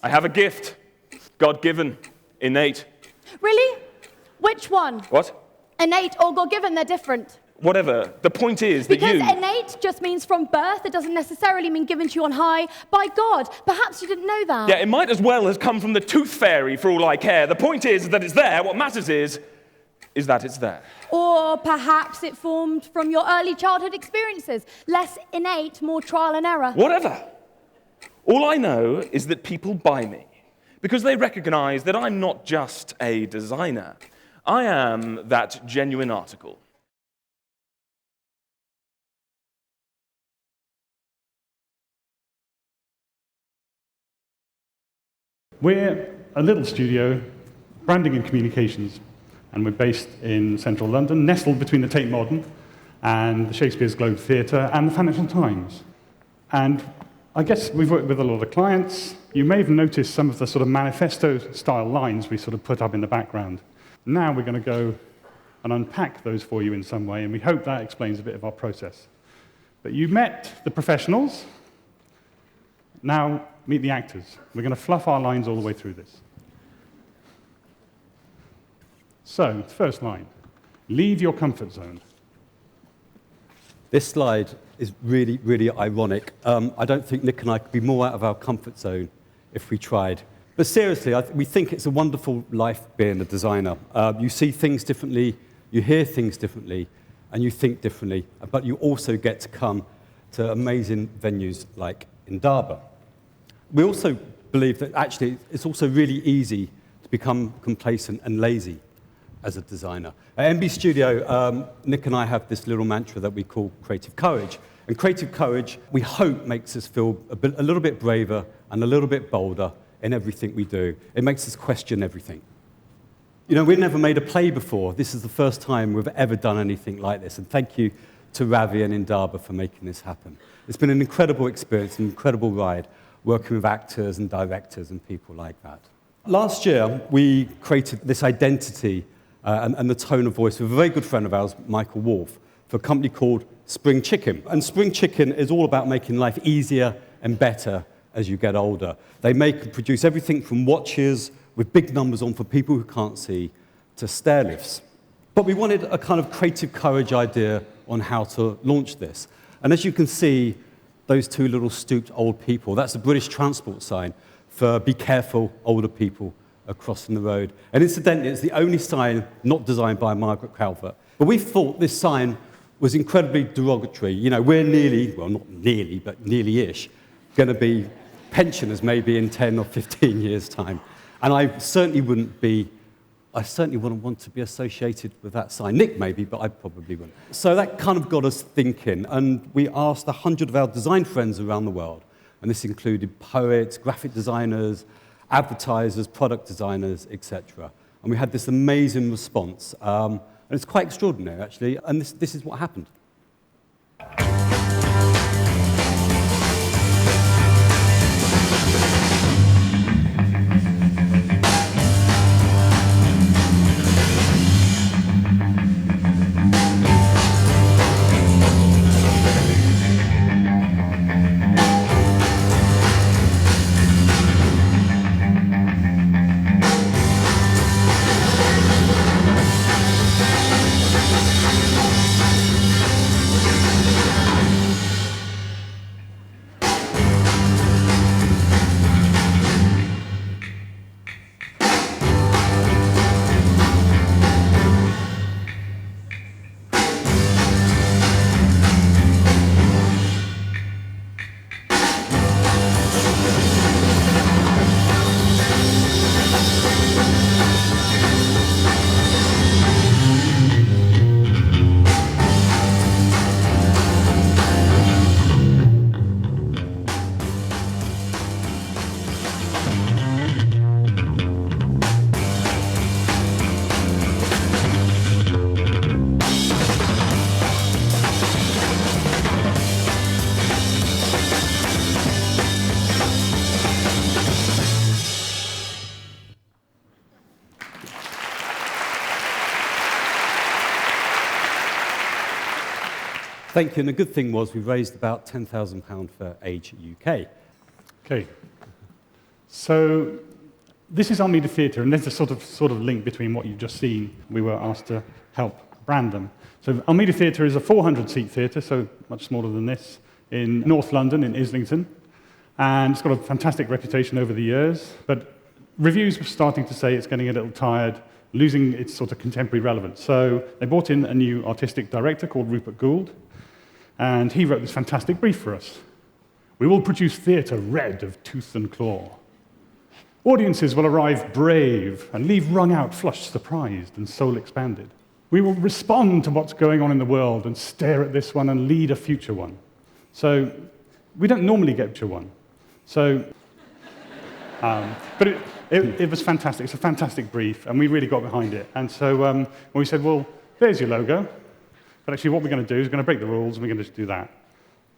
I have a gift, God-given, innate. Really? Which one? What? Innate or God-given, they're different. Whatever. The point is that Because innate just means from birth, it doesn't necessarily mean given to you on high by God. Perhaps you didn't know that. Yeah, it might as well have come from the tooth fairy for all I care. The point is that it's there. What matters is that it's there. Or perhaps it formed from your early childhood experiences. Less innate, more trial and error. Whatever. All I know is that people buy me because they recognize that I'm not just a designer. I am that genuine article. We're a little studio, branding and communications, and we're based in central London, nestled between the Tate Modern and the Shakespeare's Globe Theatre and the Financial Times. And I guess we've worked with a lot of clients. You may have noticed some of the sort of manifesto-style lines we sort of put up in the background. Now we're going to go and unpack those for you in some way, and we hope that explains a bit of our process. But you've met the professionals. Now meet the actors. We're going to fluff our lines all the way through this. So, first line, leave your comfort zone. This slide is really, really ironic. I don't think Nick and I could be more out of our comfort zone if we tried. But seriously, we think it's a wonderful life being a designer. You see things differently, you hear things differently, and you think differently. But you also get to come to amazing venues like Indaba. We also believe that actually it's also really easy to become complacent and lazy as a designer. At MB Studio, Nick and I have this little mantra that we call creative courage. And creative courage, we hope, makes us feel a little bit braver and a little bit bolder in everything we do. It makes us question everything. You know, we've never made a play before. This is the first time we've ever done anything like this. And thank you to Ravi and Indaba for making this happen. It's been an incredible experience, an incredible ride, working with actors and directors and people like that. Last year, we created this identity and the tone of voice with a very good friend of ours, Michael Wolff, for a company called Spring Chicken. And Spring Chicken is all about making life easier and better as you get older. They make and produce everything from watches with big numbers on for people who can't see to stair lifts. But we wanted a kind of creative courage idea on how to launch this. And as you can see, those two little stooped old people, that's the British transport sign for be careful, older people are crossing the road. And incidentally, it's the only sign not designed by Margaret Calvert. But we thought this sign was incredibly derogatory. You know, we're nearly, well, not nearly, but nearly-ish, going to be pensioners maybe in 10 or 15 years' time. And I certainly wouldn't want to be associated with that sign. Nick maybe, but I probably wouldn't. So that kind of got us thinking, and we asked 100 of our design friends around the world, and this included poets, graphic designers, advertisers, product designers, etc. And we had this amazing response. And it's quite extraordinary, actually, and this is what happened. Thank you. And the good thing was we raised about £10,000 for Age UK. Okay. So this is Almeida Theatre, and there's a sort of link between what you've just seen. We were asked to help brand them. So Almeida Theatre is a 400-seat theatre, so much smaller than this, in North London, in Islington. And it's got a fantastic reputation over the years, but reviews were starting to say it's getting a little tired, losing its sort of contemporary relevance. So they brought in a new artistic director called Rupert Gould, and he wrote this fantastic brief for us. We will produce theatre red of tooth and claw. Audiences will arrive brave and leave wrung out, flushed, surprised, and soul expanded. We will respond to what's going on in the world and stare at this one and lead a future one. So we don't normally get future one. So, but it was fantastic. It's a fantastic brief, and we really got behind it. And so when we said, well, there's your logo, but actually what we're going to do is we're going to break the rules, and we're going to just do that.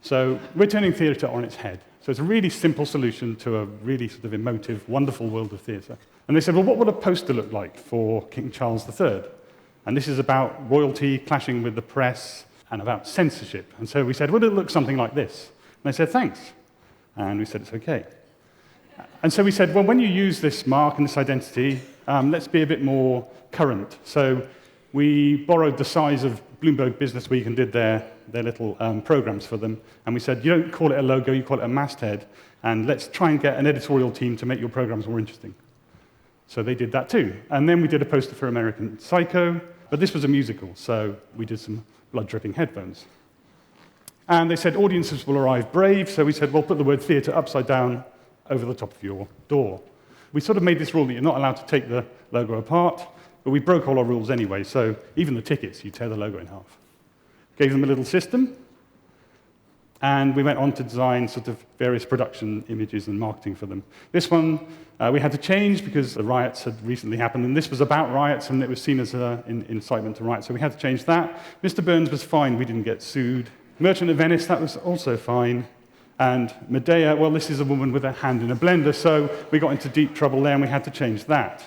So we're turning theatre on its head. So it's a really simple solution to a really sort of emotive, wonderful world of theatre. And they said, well, what would a poster look like for King Charles III? And this is about royalty clashing with the press and about censorship. And so we said, would it look something like this? And they said, thanks. And we said, it's okay. And so we said, well, when you use this mark and this identity, let's be a bit more current. So we borrowed the size of Bloomberg Business Week and did their little programs for them. And we said, you don't call it a logo, you call it a masthead. And let's try and get an editorial team to make your programs more interesting. So they did that too. And then we did a poster for American Psycho, but this was a musical, so we did some blood-dripping headphones. And they said audiences will arrive brave, so we said, well, put the word theatre upside down over the top of your door. We sort of made this rule that you're not allowed to take the logo apart, but we broke all our rules anyway, so even the tickets, you tear the logo in half. Gave them a little system, and we went on to design sort of various production images and marketing for them. This one we had to change because the riots had recently happened, and this was about riots, and it was seen as an incitement to riots, so we had to change that. Mr. Burns was fine, we didn't get sued. Merchant of Venice, that was also fine. And Medea, well, this is a woman with her hand in a blender, so we got into deep trouble there, and we had to change that.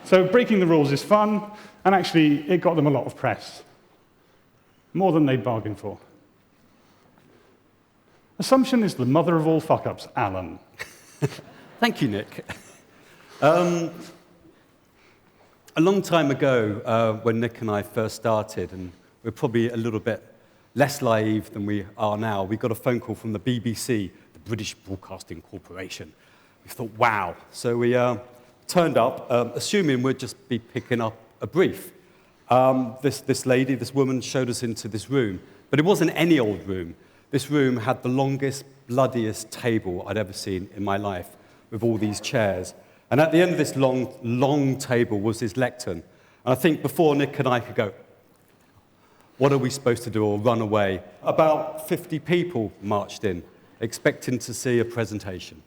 So breaking the rules is fun, and actually it got them a lot of press. More than they'd bargained for. Assumption is the mother of all fuck-ups, Alan. Thank you, Nick. A long time ago, when Nick and I first started, and we're probably a little bit less naive than we are now, we got a phone call from the BBC, the British Broadcasting Corporation. We thought, wow. So we turned up, assuming we'd just be picking up a brief. This lady, this woman, showed us into this room. But it wasn't any old room. This room had the longest, bloodiest table I'd ever seen in my life, with all these chairs. And at the end of this long, long table was this lectern. And I think before Nick and I could go, what are we supposed to do, or run away, about 50 people marched in, expecting to see a presentation.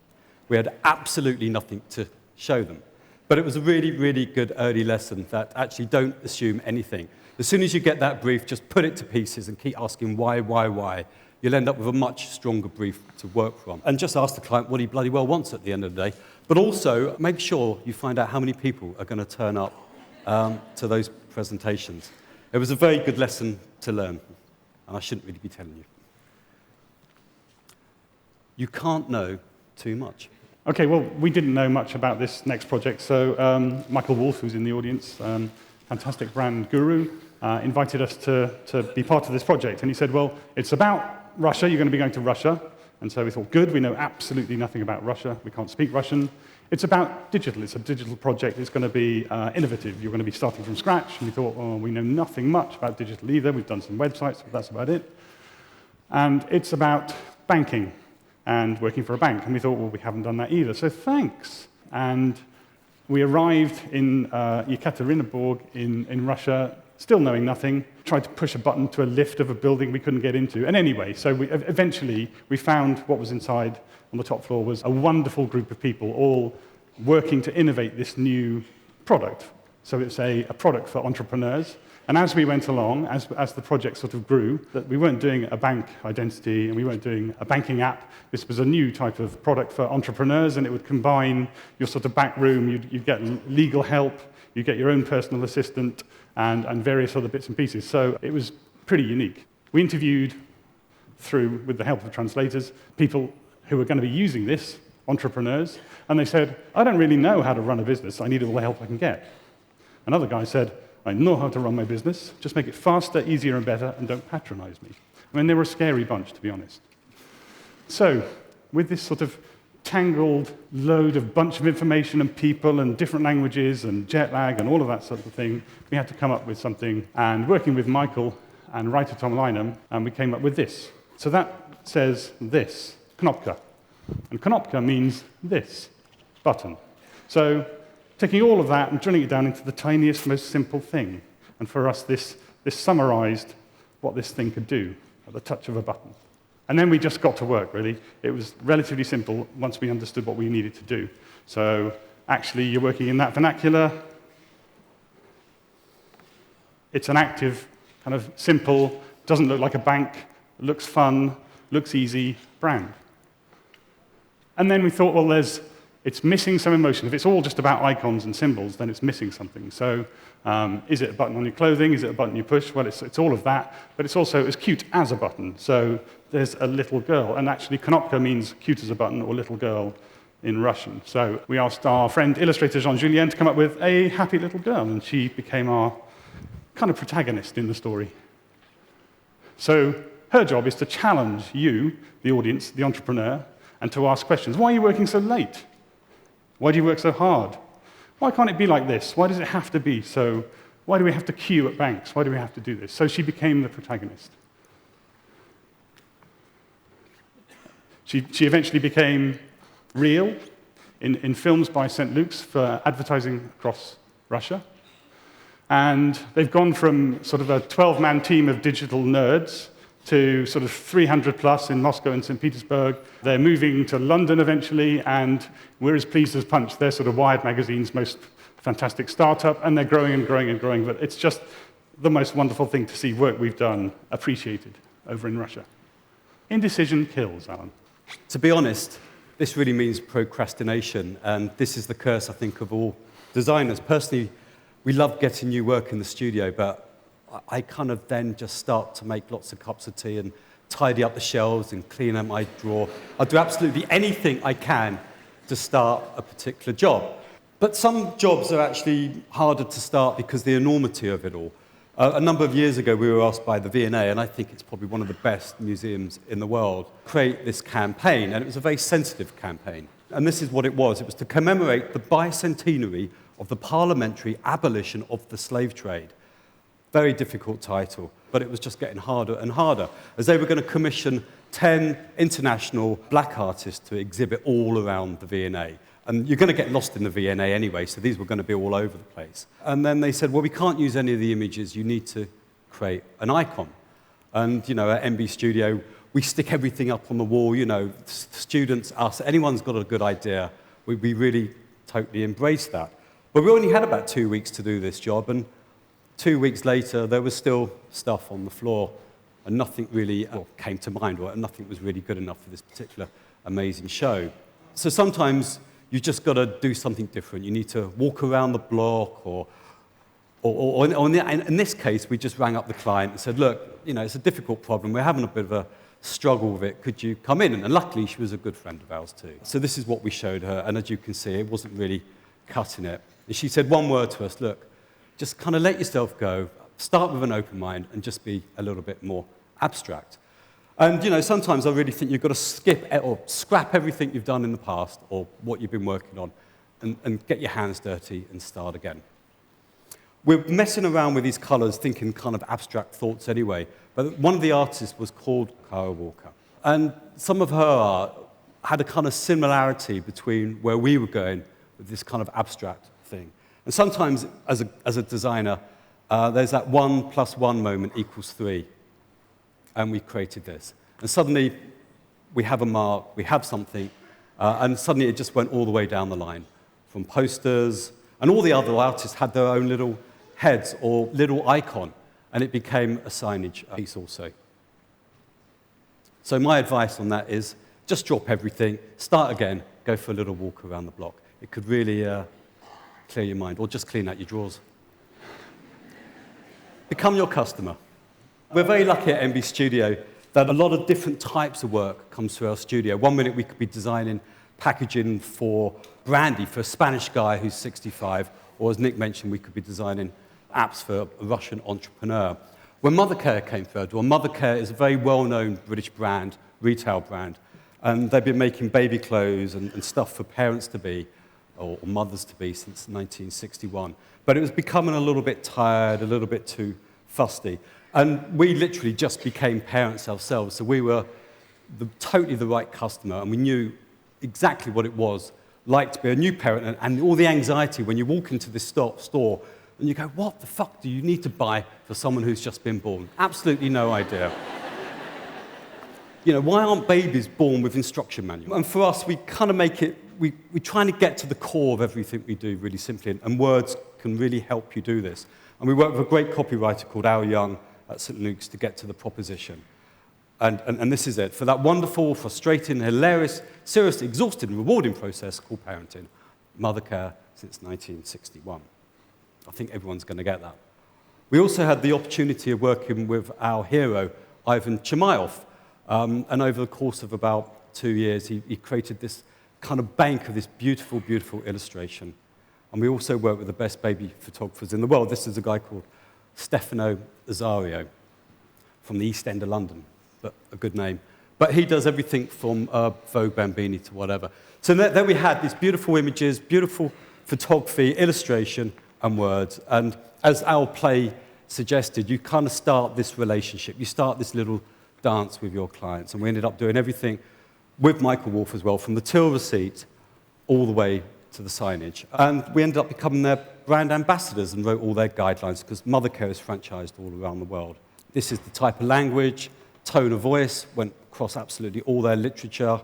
We had absolutely nothing to show them. But it was a really, really good early lesson that actually don't assume anything. As soon as you get that brief, just put it to pieces and keep asking why. You'll end up with a much stronger brief to work from. And just ask the client what he bloody well wants at the end of the day. But also, make sure you find out how many people are going to turn up to those presentations. It was a very good lesson to learn, and I shouldn't really be telling you. You can't know too much. Okay, well, we didn't know much about this next project, so Michael Wolff, who's in the audience, fantastic brand guru, invited us to be part of this project. And he said, well, it's about Russia, you're going to be going to Russia. And so we thought, good, we know absolutely nothing about Russia, we can't speak Russian. It's about digital, it's a digital project, it's going to be innovative, you're going to be starting from scratch. And we thought, oh, we know nothing much about digital either, we've done some websites, but that's about it. And it's about banking and working for a bank. And we thought, well, we haven't done that either, so thanks. And we arrived in Yekaterinburg in Russia, still knowing nothing, tried to push a button to a lift of a building we couldn't get into. And anyway, so eventually we found what was inside on the top floor was a wonderful group of people all working to innovate this new product. So it's a product for entrepreneurs. And as we went along, as the project sort of grew, that we weren't doing a bank identity and we weren't doing a banking app. This was a new type of product for entrepreneurs, and it would combine your sort of back room. You'd get legal help, you'd get your own personal assistant, and various other bits and pieces. So it was pretty unique. We interviewed through, with the help of translators, people who were going to be using this, entrepreneurs, and they said, I don't really know how to run a business. I need all the help I can get. Another guy said, I know how to run my business. Just make it faster, easier, and better, and don't patronize me. I mean, they were a scary bunch, to be honest. So, with this sort of tangled load of bunch of information and people and different languages and jet lag and all of that sort of thing, we had to come up with something. And working with Michael and writer Tom Lynham, we came up with this. So that says this, Knopka. And Knopka means this, button. So taking all of that and drilling it down into the tiniest, most simple thing. And for us, this summarized what this thing could do at the touch of a button. And then we just got to work, really. It was relatively simple once we understood what we needed to do. So actually, you're working in that vernacular. It's an active, kind of simple, doesn't look like a bank, looks fun, looks easy brand. And then we thought, well, it's missing some emotion. If it's all just about icons and symbols, then it's missing something. So is it a button on your clothing? Is it a button you push? Well, it's all of that, but it's also as cute as a button. So there's a little girl, and actually Knopka means cute as a button or little girl in Russian. So we asked our friend illustrator Jean-Julien to come up with a happy little girl, and she became our kind of protagonist in the story. So her job is to challenge you, the audience, the entrepreneur, and to ask questions. Why are you working so late? Why do you work so hard? Why can't it be like this? Why does it have to be so? Why do we have to queue at banks? Why do we have to do this? So she became the protagonist. She eventually became real in films by St. Luke's for advertising across Russia. And they've gone from sort of a 12-man team of digital nerds to sort of 300 plus in Moscow and St. Petersburg. They're moving to London eventually, and we're as pleased as Punch. They're sort of Wired magazine's most fantastic startup, and they're growing and growing and growing. But it's just the most wonderful thing to see work we've done appreciated over in Russia. Indecision kills, Alan. To be honest, this really means procrastination, and this is the curse, I think, of all designers. Personally, we love getting new work in the studio, but I kind of then just start to make lots of cups of tea and tidy up the shelves and clean out my drawer. I'll do absolutely anything I can to start a particular job. But some jobs are actually harder to start because of the enormity of it all. A number of years ago, we were asked by the V&A, and I think it's probably one of the best museums in the world, to create this campaign, and it was a very sensitive campaign. And this is what it was. It was to commemorate the bicentenary of the parliamentary abolition of the slave trade. Very difficult title, but it was just getting harder and harder, as they were going to commission 10 international black artists to exhibit all around the V&A. And you're going to get lost in the V&A anyway, so these were going to be all over the place. And then they said, well, we can't use any of the images. You need to create an icon. And, you know, at MB Studio, we stick everything up on the wall. You know, students, us, anyone's got a good idea. We really totally embrace that. But we only had about 2 weeks to do this job, and 2 weeks later, there was still stuff on the floor, and nothing really came to mind, or nothing was really good enough for this particular amazing show. So sometimes you just got to do something different. You need to walk around the block, or in this case, we just rang up the client and said, look, you know, it's a difficult problem. We're having a bit of a struggle with it. Could you come in? And luckily, she was a good friend of ours too. So this is what we showed her, and as you can see, it wasn't really cutting it. And she said one word to us, look, just kind of let yourself go, start with an open mind, and just be a little bit more abstract. And, you know, sometimes I really think you've got to skip or scrap everything you've done in the past or what you've been working on and get your hands dirty and start again. We're messing around with these colors, thinking kind of abstract thoughts anyway, but one of the artists was called Kara Walker. And some of her art had a kind of similarity between where we were going with this kind of abstract thing. And sometimes, as a designer, there's that 1 + 1 moment equals 3. And we created this. And suddenly, we have a mark, we have something, and suddenly it just went all the way down the line. From posters, and all the other artists had their own little heads or little icon, and it became a signage piece also. So my advice on that is, just drop everything, start again, go for a little walk around the block. It could really clear your mind, or just clean out your drawers. Become your customer. We're very lucky at MB Studio that a lot of different types of work comes through our studio. One minute we could be designing packaging for brandy for a Spanish guy who's 65, or as Nick mentioned, we could be designing apps for a Russian entrepreneur. When Mothercare came through our door, Mothercare is a very well-known British brand, retail brand, and they've been making baby clothes and stuff for parents-to-be, or mothers-to-be, since 1961. But it was becoming a little bit tired, a little bit too fusty. And we literally just became parents ourselves, so we were totally the right customer, and we knew exactly what it was like to be a new parent, and all the anxiety when you walk into this store and you go, what the fuck do you need to buy for someone who's just been born? Absolutely no idea. You know, why aren't babies born with instruction manuals? And for us, we kind of make it, we're trying to get to the core of everything we do really simply, and words can really help you do this. And we work with a great copywriter called Al Young at St. Luke's to get to the proposition. And this is it. For that wonderful, frustrating, hilarious, seriously exhausting, and rewarding process called parenting, Mothercare since 1961. I think everyone's going to get that. We also had the opportunity of working with our hero, Ivan Chimaev. And over the course of about 2 years, he created this kind of bank of this beautiful, beautiful illustration. And we also work with the best baby photographers in the world. This is a guy called Stefano Azario from the East End of London, but a good name. But he does everything from Vogue Bambini to whatever. So there we had these beautiful images, beautiful photography, illustration, and words. And as our play suggested, you kind of start this relationship. You start this little dance with your clients. And we ended up doing everything with Michael Wolff as well, from the till receipt all the way to the signage. And we ended up becoming their brand ambassadors and wrote all their guidelines, because Mothercare is franchised all around the world. This is the type of language, tone of voice, went across absolutely all their literature.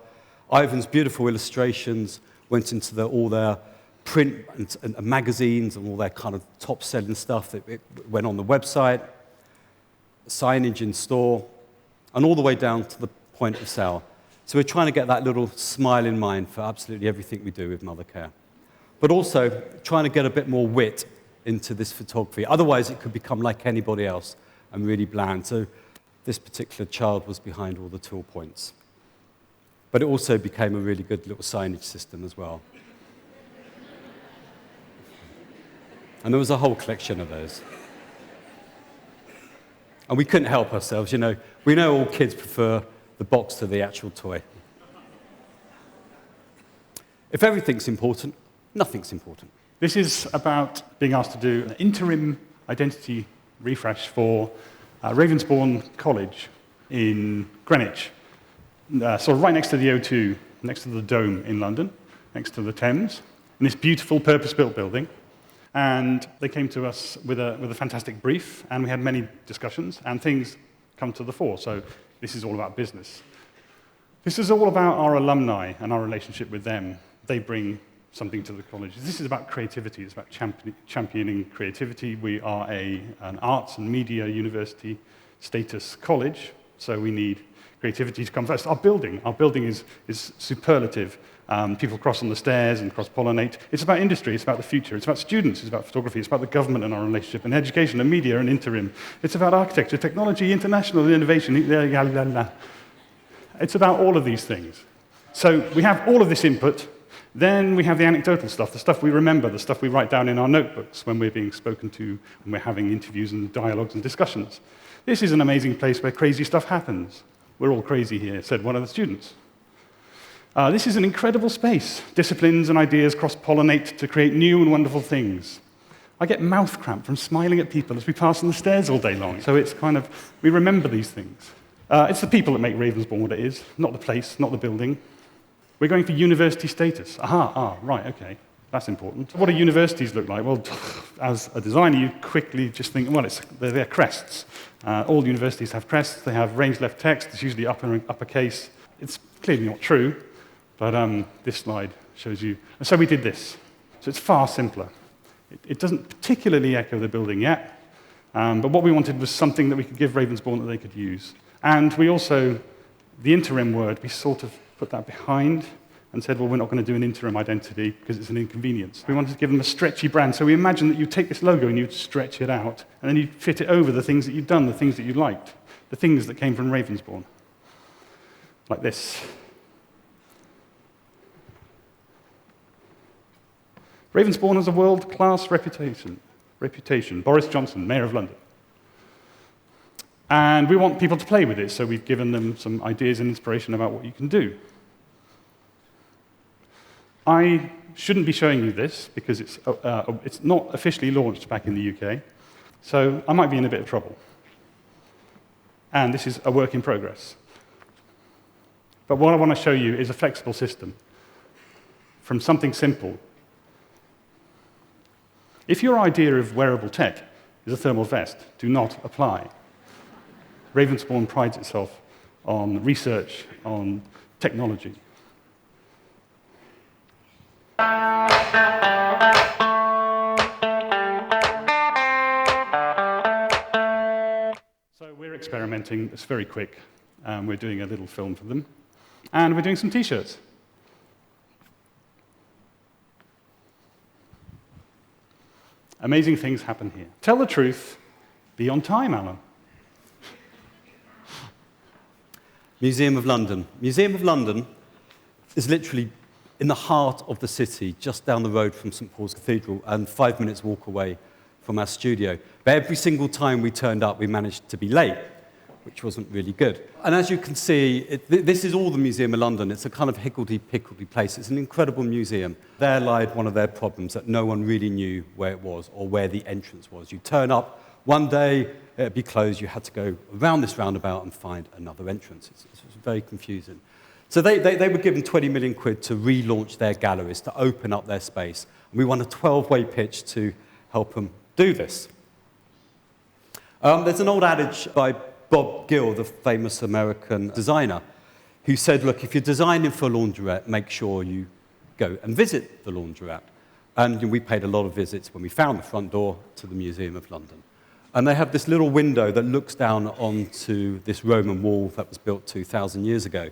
Ivan's beautiful illustrations went into all their print and magazines and all their kind of top-selling stuff that it went on the website, signage in store, and all the way down to the point of sale. So we're trying to get that little smile in mind for absolutely everything we do with Mothercare. But also trying to get a bit more wit into this photography. Otherwise, it could become like anybody else and really bland. So this particular child was behind all the till points. But it also became a really good little signage system as well. And there was a whole collection of those. And we couldn't help ourselves, you know. We know all kids prefer the box to the actual toy. If everything's important, nothing's important. This is about being asked to do an interim identity refresh for Ravensbourne College in Greenwich, sort of right next to the O2, next to the Dome in London, next to the Thames, in this beautiful purpose-built building. And they came to us with a fantastic brief, and we had many discussions, and things come to the fore. So this is all about business. This is all about our alumni and our relationship with them. They bring something to the college. This is about creativity. It's about championing creativity. We are an arts and media university status college, so we need creativity to come first. Our building is superlative. People cross on the stairs and cross-pollinate. It's about industry, it's about the future, it's about students, it's about photography, it's about the government and our relationship, and education and media and interim. It's about architecture, technology, international innovation. It's about all of these things. So we have all of this input. Then we have the anecdotal stuff, the stuff we remember, the stuff we write down in our notebooks when we're being spoken to, when we're having interviews and dialogues and discussions. This is an amazing place where crazy stuff happens. We're all crazy here, said one of the students. This is an incredible space. Disciplines and ideas cross-pollinate to create new and wonderful things. I get mouth cramp from smiling at people as we pass on the stairs all day long. So it's kind of, we remember these things. It's the people that make Ravensbourne what it is, not the place, not the building. We're going for university status. Right, okay, that's important. What do universities look like? Well, as a designer, you quickly just think, well, they're crests. All universities have crests. They have range left text. It's usually uppercase. It's clearly not true, but this slide shows you. And so we did this. So it's far simpler. It doesn't particularly echo the building yet, but what we wanted was something that we could give Ravensbourne that they could use. And we also, the interim word, we sort of put that behind and said, well, we're not going to do an interim identity because it's an inconvenience. We wanted to give them a stretchy brand. So we imagined that you'd take this logo and you'd stretch it out, and then you'd fit it over the things that you'd done, the things that you liked, the things that came from Ravensbourne. Like this. Ravensbourne has a world-class reputation. Boris Johnson, Mayor of London. And we want people to play with it, so we've given them some ideas and inspiration about what you can do. I shouldn't be showing you this because it's not officially launched back in the UK, so I might be in a bit of trouble. And this is a work in progress. But what I want to show you is a flexible system from something simple. If your idea of wearable tech is a thermal vest, do not apply. Ravensbourne prides itself on research, on technology. So we're experimenting. It's very quick. We're doing a little film for them. And we're doing some T-shirts. Amazing things happen here. Tell the truth. Be on time, Alan. Museum of London. Museum of London is literally in the heart of the city, just down the road from St. Paul's Cathedral, and 5 minutes walk away from our studio. But every single time we turned up, we managed to be late, which wasn't really good. And as you can see, this is all the Museum of London. It's a kind of higgledy-pickledy place. It's an incredible museum. There lied one of their problems, that no one really knew where it was or where the entrance was. You turn up one day, it'd be closed. You had to go around this roundabout and find another entrance. It's very confusing. So they were given 20 million quid to relaunch their galleries, to open up their space. And we won a 12-way pitch to help them do this. There's an old adage by Bob Gill, the famous American designer, who said, look, if you're designing for a laundrette, make sure you go and visit the laundrette. And we paid a lot of visits when we found the front door to the Museum of London. And they have this little window that looks down onto this Roman wall that was built 2,000 years ago.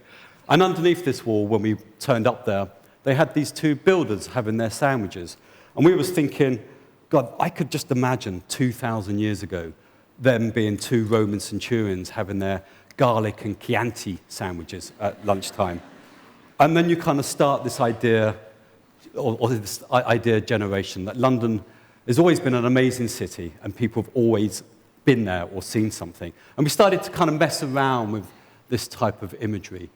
And underneath this wall, when we turned up there, they had these two builders having their sandwiches. And we was thinking, God, I could just imagine 2,000 years ago them being two Roman centurions having their garlic and Chianti sandwiches at lunchtime. And then you kind of start this idea, or this idea generation, that London has always been an amazing city, and people have always been there or seen something. And we started to kind of mess around with this type of imagery.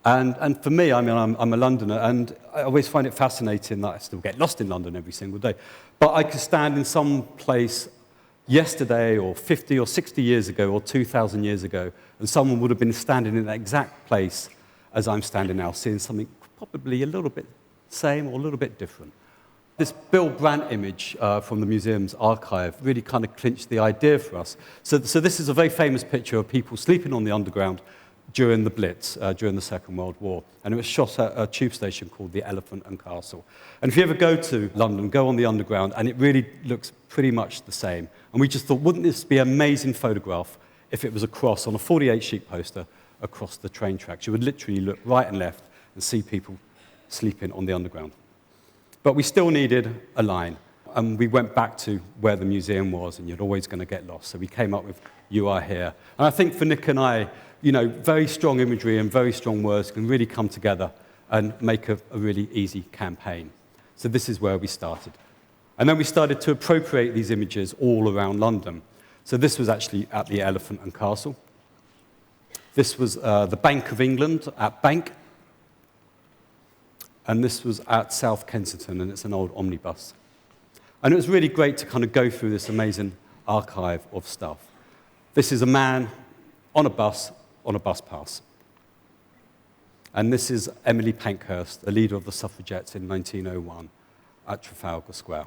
And for me, I mean, I'm a Londoner, and I always find it fascinating that I still get lost in London every single day. But I could stand in some place yesterday, or 50 or 60 years ago, or 2,000 years ago, and someone would have been standing in that exact place as I'm standing now, seeing something probably a little bit same or a little bit different. This Bill Brandt image from the museum's archive really kind of clinched the idea for us. So this is a very famous picture of people sleeping on the underground during the Blitz, during the Second World War. And it was shot at a tube station called the Elephant and Castle. And if you ever go to London, go on the underground, and it really looks pretty much the same. And we just thought, wouldn't this be an amazing photograph if it was across, on a 48-sheet poster, across the train tracks? You would literally look right and left and see people sleeping on the underground. But we still needed a line. And we went back to where the museum was, and you're always going to get lost. So we came up with You Are Here. And I think for Nick and I, very strong imagery and very strong words can really come together and make a really easy campaign. So this is where we started. And then we started to appropriate these images all around London. So this was actually at the Elephant and Castle. This was the Bank of England at Bank. And this was at South Kensington, and it's an old omnibus. And it was really great to kind of go through this amazing archive of stuff. This is a man on a bus pass. And this is Emily Pankhurst, the leader of the suffragettes in 1901 at Trafalgar Square.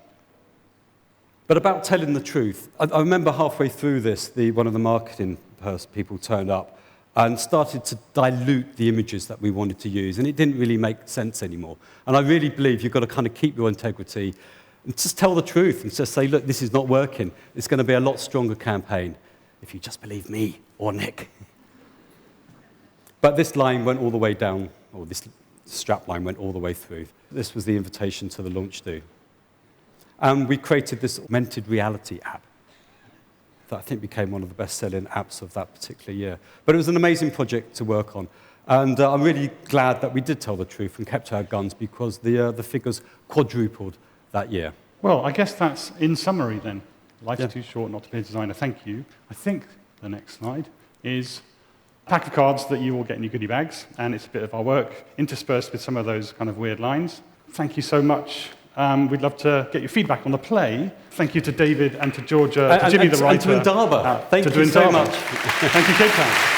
But about telling the truth, I remember halfway through this, one of the marketing people turned up and started to dilute the images that we wanted to use, and it didn't really make sense anymore. And I really believe you've got to kind of keep your integrity and just tell the truth and just say, look, this is not working. It's going to be a lot stronger campaign if you just believe me or Nick. But this line went all the way down, or this strapline went all the way through. This was the invitation to the launch do. And we created this augmented reality app that I think became one of the best-selling apps of that particular year. But it was an amazing project to work on. And I'm really glad that we did tell the truth and kept our guns, because the figures quadrupled that year. Well, I guess that's in summary then. Life's too short not to be a designer. Thank you. I think the next slide is a pack of cards that you will get in your goodie bags, and it's a bit of our work interspersed with some of those kind of weird lines. Thank you so much. We'd love to get your feedback on the play. Thank you to David and to Georgia, to Jimmy the writer. And to Indaba. Thank you so much. Thank you, Cape Town.